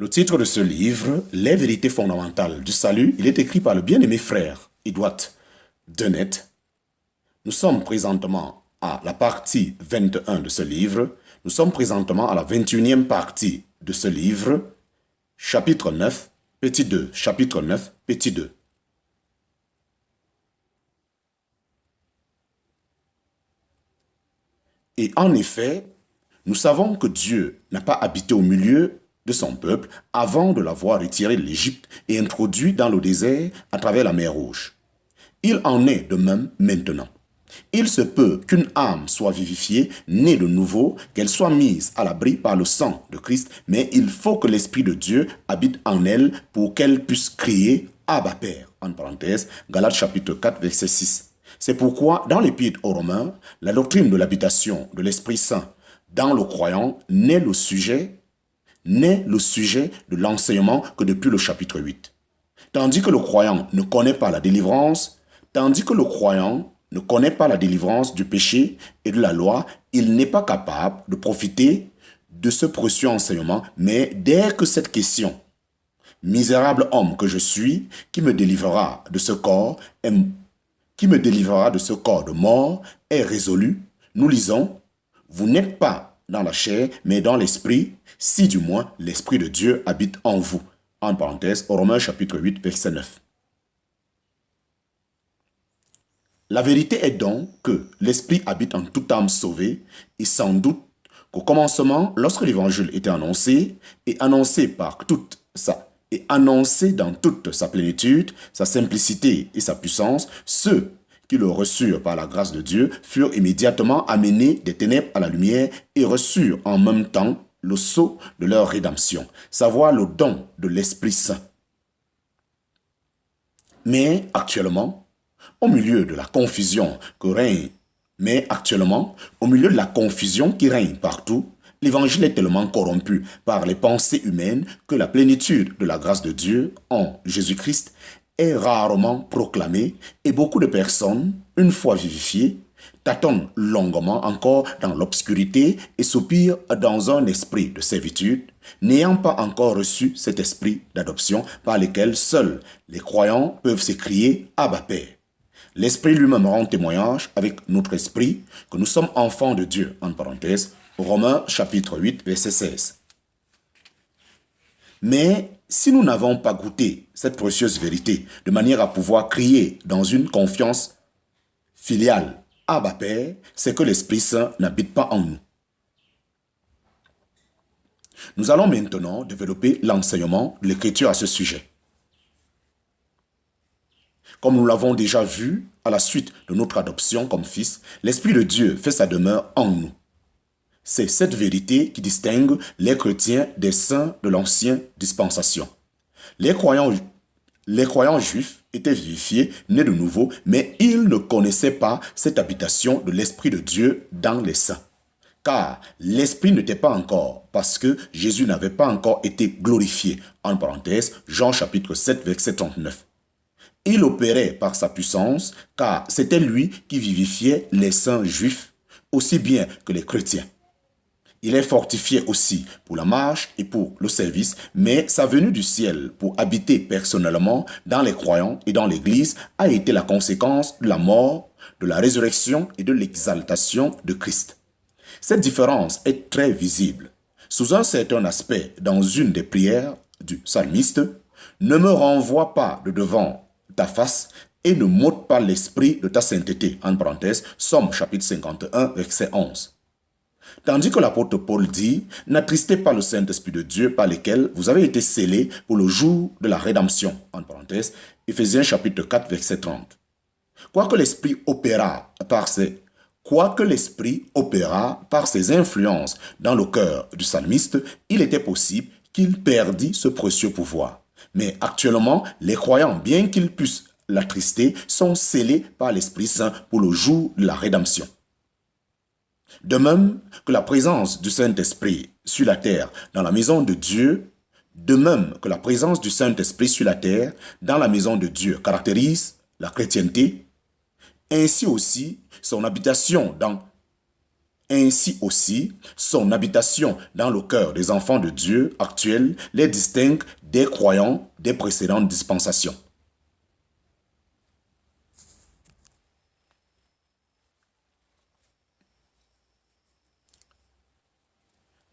Le titre de ce livre, Les vérités fondamentales du salut, il est écrit par le bien-aimé frère Edward Dennett. Nous sommes présentement à la partie 21 de ce livre. Nous sommes présentement à la 21e partie de ce livre, chapitre 9, petit 2, chapitre 9, petit 2. Et en effet, nous savons que Dieu n'a pas habité au milieu de son peuple avant de l'avoir retiré de l'Égypte et introduit dans le désert à travers la mer Rouge. Il en est de même maintenant. Il se peut qu'une âme soit vivifiée, née de nouveau, qu'elle soit mise à l'abri par le sang de Christ, mais il faut que l'Esprit de Dieu habite en elle pour qu'elle puisse crier « Abba Père » en parenthèse, Galates chapitre 4, verset 6. C'est pourquoi, dans l'Épître aux Romains, la doctrine de l'habitation de l'Esprit Saint dans le croyant n'est le sujet de l'enseignement que depuis le chapitre 8. Tandis que le croyant ne connaît pas la délivrance, du péché et de la loi, il n'est pas capable de profiter de ce précieux enseignement, mais dès que cette question, misérable homme que je suis, qui me délivrera de ce corps de mort, est résolue, nous lisons, vous n'êtes pas dans la chair, mais dans l'esprit, si du moins l'Esprit de Dieu habite en vous. En parenthèse, Romains chapitre 8, verset 9. La vérité est donc que l'Esprit habite en toute âme sauvée, et sans doute qu'au commencement, lorsque l'Évangile était annoncé, et annoncé dans toute sa plénitude, sa simplicité et sa puissance, ceux qui le reçurent par la grâce de Dieu furent immédiatement amenés des ténèbres à la lumière et reçurent en même temps le sceau de leur rédemption, savoir le don de l'Esprit Saint. Mais actuellement, au milieu de la confusion qui règne partout, l'Évangile est tellement corrompu par les pensées humaines que la plénitude de la grâce de Dieu en Jésus-Christ est rarement proclamée et beaucoup de personnes, une fois vivifiées, tâtonnent longuement encore dans l'obscurité et soupirent dans un esprit de servitude, n'ayant pas encore reçu cet esprit d'adoption par lequel seuls les croyants peuvent s'écrier « Abba Père ». L'Esprit lui-même rend témoignage avec notre esprit que nous sommes enfants de Dieu, en parenthèse, Romains chapitre 8, verset 16. Mais si nous n'avons pas goûté cette précieuse vérité de manière à pouvoir crier dans une confiance filiale « Abba Père », c'est que l'Esprit Saint n'habite pas en nous. Nous allons maintenant développer l'enseignement de l'Écriture à ce sujet. Comme nous l'avons déjà vu, à la suite de notre adoption comme fils, l'Esprit de Dieu fait sa demeure en nous. C'est cette vérité qui distingue les chrétiens des saints de l'ancienne dispensation. Les croyants juifs étaient vivifiés, nés de nouveau, mais ils ne connaissaient pas cette habitation de l'Esprit de Dieu dans les saints. Car l'Esprit n'était pas encore, parce que Jésus n'avait pas encore été glorifié. En parenthèse, Jean chapitre 7, verset 39. Il opérait par sa puissance, car c'était lui qui vivifiait les saints juifs, aussi bien que les chrétiens. Il est fortifié aussi pour la marche et pour le service, mais sa venue du ciel pour habiter personnellement dans les croyants et dans l'Église a été la conséquence de la mort, de la résurrection et de l'exaltation de Christ. Cette différence est très visible. Sous un certain aspect, dans une des prières du psalmiste, « Ne me renvoie pas de devant ta face et ne m'ôte pas l'esprit de ta sainteté » en parenthèse, Somme chapitre 51, verset 11. Tandis que l'apôtre Paul dit « N'attristez pas le Saint-Esprit de Dieu par lequel vous avez été scellés pour le jour de la rédemption » en parenthèse, Éphésiens chapitre 4, verset 30. Quoique l'Esprit opéra par ses influences dans le cœur du psalmiste, il était possible qu'il perdît ce précieux pouvoir. Mais actuellement, les croyants, bien qu'ils puissent l'attrister, sont scellés par l'Esprit Saint pour le jour de la rédemption. De même que la présence du Saint-Esprit sur la terre dans la maison de Dieu, caractérise la chrétienté, ainsi aussi son habitation Ainsi aussi, son habitation dans le cœur des enfants de Dieu actuels les distingue des croyants des précédentes dispensations.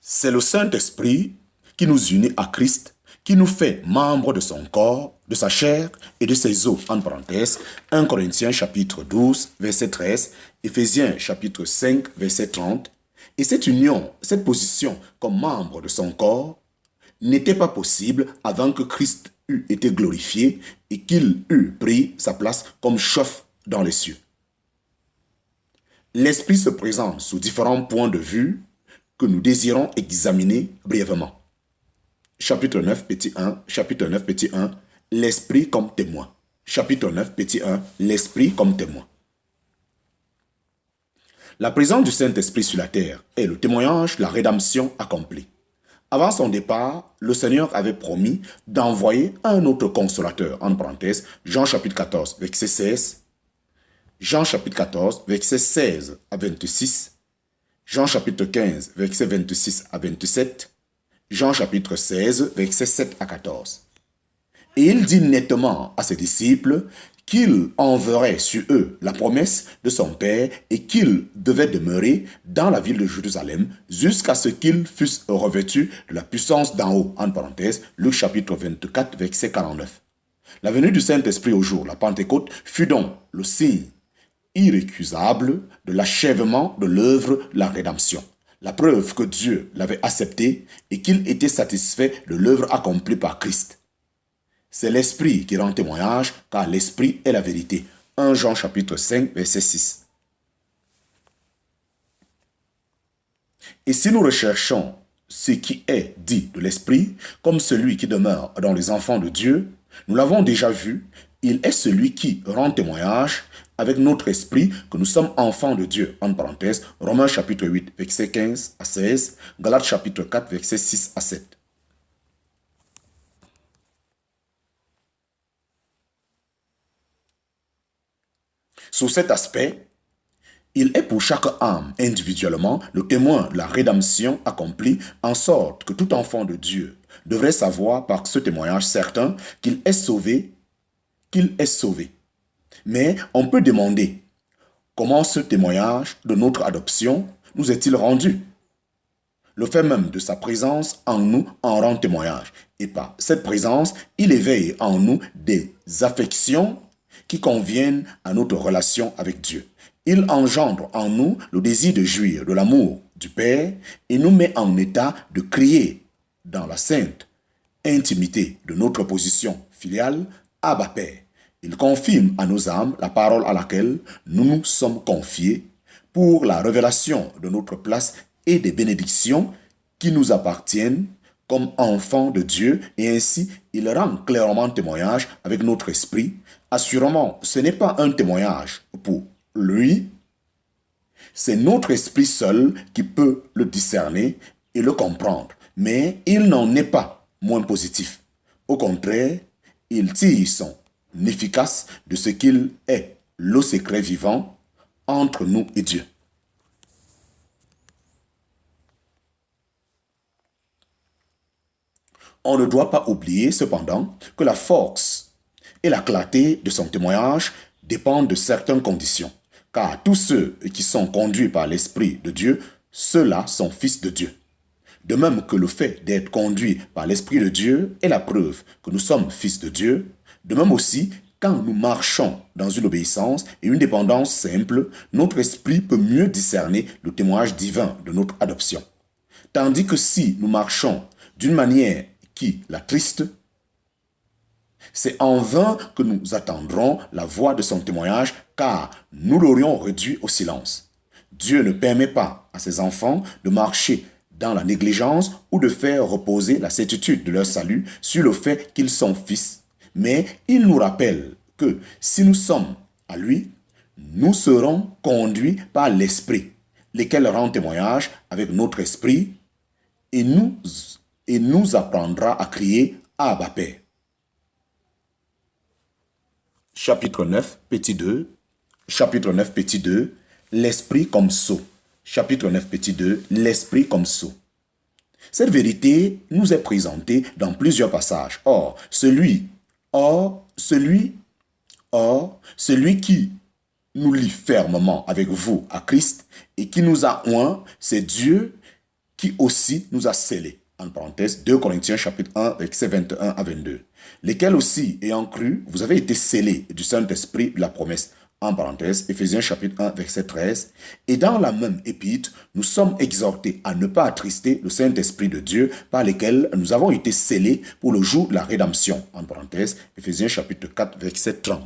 C'est le Saint-Esprit qui nous unit à Christ, qui nous fait membres de son corps, de sa chair et de ses os, en parenthèse, 1 Corinthiens chapitre 12, verset 13, Éphésiens chapitre 5, verset 30. Et cette union, cette position comme membre de son corps, n'était pas possible avant que Christ eût été glorifié et qu'il eût pris sa place comme chef dans les cieux. L'Esprit se présente sous différents points de vue que nous désirons examiner brièvement. Chapitre 9, petit 1, chapitre 9, petit 1, l'Esprit comme témoin. Chapitre 9, petit 1, l'Esprit comme témoin. La présence du Saint-Esprit sur la terre est le témoignage de la rédemption accomplie. Avant son départ, le Seigneur avait promis d'envoyer un autre consolateur, en parenthèse, Jean chapitre 14, verset 16, Jean chapitre 14, verset 16 à 26, Jean chapitre 15, verset 26 à 27, Jean chapitre 16, verset 7 à 14. Et il dit nettement à ses disciples qu'il enverrait sur eux la promesse de son Père et qu'ils devaient demeurer dans la ville de Jérusalem jusqu'à ce qu'ils fussent revêtus de la puissance d'en haut, en parenthèse, Luc chapitre 24, verset 49. La venue du Saint-Esprit au jour, la Pentecôte, fut donc le signe irrécusable de l'achèvement de l'œuvre de la rédemption. La preuve que Dieu l'avait accepté et qu'il était satisfait de l'œuvre accomplie par Christ. C'est l'Esprit qui rend témoignage, car l'Esprit est la vérité. 1 Jean chapitre 5, verset 6. Et si nous recherchons ce qui est dit de l'Esprit, comme celui qui demeure dans les enfants de Dieu, nous l'avons déjà vu, il est celui qui rend témoignage avec notre esprit que nous sommes enfants de Dieu. En parenthèse, Romains chapitre 8, verset 15 à 16, Galates chapitre 4, verset 6 à 7. Sous cet aspect, il est pour chaque âme individuellement le témoin de la rédemption accomplie, en sorte que tout enfant de Dieu devrait savoir par ce témoignage certain qu'il est sauvé, Mais on peut demander comment ce témoignage de notre adoption nous est-il rendu? Le fait même de sa présence en nous en rend témoignage. Et par cette présence, il éveille en nous des affections qui conviennent à notre relation avec Dieu. Il engendre en nous le désir de jouir de l'amour du Père et nous met en état de crier dans la sainte intimité de notre position filiale, Abba Père. Il confirme à nos âmes la parole à laquelle nous nous sommes confiés pour la révélation de notre place et des bénédictions qui nous appartiennent comme enfants de Dieu, et ainsi il rend clairement témoignage avec notre esprit. Assurément, ce n'est pas un témoignage pour lui, c'est notre esprit seul qui peut le discerner et le comprendre, mais il n'en est pas moins positif. Au contraire, il tire son efficace de ce qu'il est, le secret vivant entre nous et Dieu. On ne doit pas oublier cependant que la force et la clarté de son témoignage dépendent de certaines conditions, car tous ceux qui sont conduits par l'Esprit de Dieu, ceux-là sont fils de Dieu. De même que le fait d'être conduit par l'Esprit de Dieu est la preuve que nous sommes fils de Dieu, de même aussi, quand nous marchons dans une obéissance et une dépendance simple, notre esprit peut mieux discerner le témoignage divin de notre adoption. Tandis que si nous marchons d'une manière qui l'attriste, c'est en vain que nous attendrons la voix de son témoignage, car nous l'aurions réduit au silence. Dieu ne permet pas à ses enfants de marcher dans la négligence ou de faire reposer la certitude de leur salut sur le fait qu'ils sont fils. Mais il nous rappelle que si nous sommes à lui, nous serons conduits par l'Esprit, lequel rend témoignage avec notre esprit et nous apprendra à crier Abba Père. Chapitre 9, petit 2. Chapitre 9, petit 2. L'Esprit comme sceau. chapitre 9, petit 2, l'esprit comme sceau. Cette vérité nous est présentée dans plusieurs passages. Celui qui nous lie fermement avec vous à Christ et qui nous a oints, c'est Dieu qui aussi nous a scellés. En parenthèse, 2 Corinthiens chapitre 1, versets 21 à 22. Lesquels aussi, ayant cru, vous avez été scellés du Saint-Esprit de la promesse. En parenthèse, Éphésiens chapitre 1, verset 13. Et dans la même épître, nous sommes exhortés à ne pas attrister le Saint-Esprit de Dieu par lesquels nous avons été scellés pour le jour de la rédemption. En parenthèse, Éphésiens chapitre 4, verset 30.